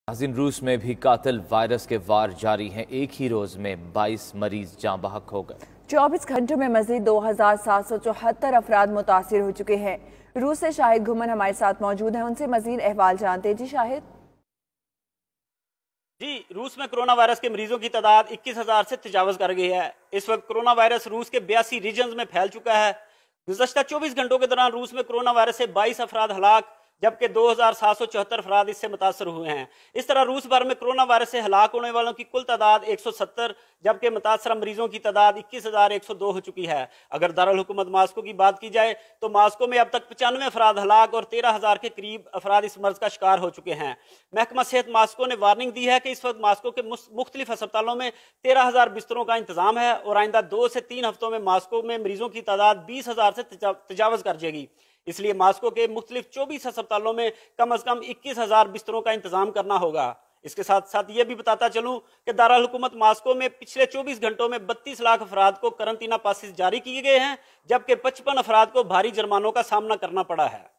नाज़रीन, रूस में भी कातिल वायरस के वार जारी हैं। एक ही रोज में 22 मरीज जाँ बहक हो गए। 24 घंटों में मजीद 2774 अफराद मुतासिर हो चुके हैं। रूस से शाहिद घुमन हमारे साथ मौजूद हैं, उनसे मजीद अहवाल जानते हैं। जी शाहिद। जी, रूस में कोरोना वायरस के मरीजों की तादाद 21,000 से तजावज कर गई है। इस वक्त कोरोना वायरस रूस के 82 रीजन में फैल चुका है। गुज़श्ता 24 घंटों के दौरान रूस में कोरोना वायरस से 22 अफराद हलाक, जबकि 2774 अफराद इससे मुतासर हुए हैं। इस तरह रूस भर में कोरोना वायरस से हलाक होने वालों की कुल तादाद 170, जबकि मुतासरा मरीजों की तादाद 21,102 हो चुकी है। अगर दारुल हुकूमत मास्को की बात की जाए तो मास्को में अब तक 95 अफराद हलाक और 13,000 के करीब अफराद इस मर्ज का शिकार हो चुके हैं। महकमा सेहत मास्को ने वार्निंग दी है कि इस वक्त मास्को के मुख्तलिफ अस्पतालों में 13,000 बिस्तरों का इंतजाम है और आइंदा 2 से 3 हफ्तों में मास्को में मरीजों की तादाद 20,000 से तजावज कर जाएगी। इसलिए मास्को के मुख्तलिफ 24 अस्पतालों में कम अज कम 21,000 बिस्तरों का इंतजाम करना होगा। इसके साथ साथ ये भी बताता चलूं कि दारुल हुकूमत मास्को में पिछले 24 घंटों में 32 लाख अफराद को करंतना पासेस जारी किए गए हैं, जबकि 55 अफराद को भारी जुर्मानों का सामना करना पड़ा है।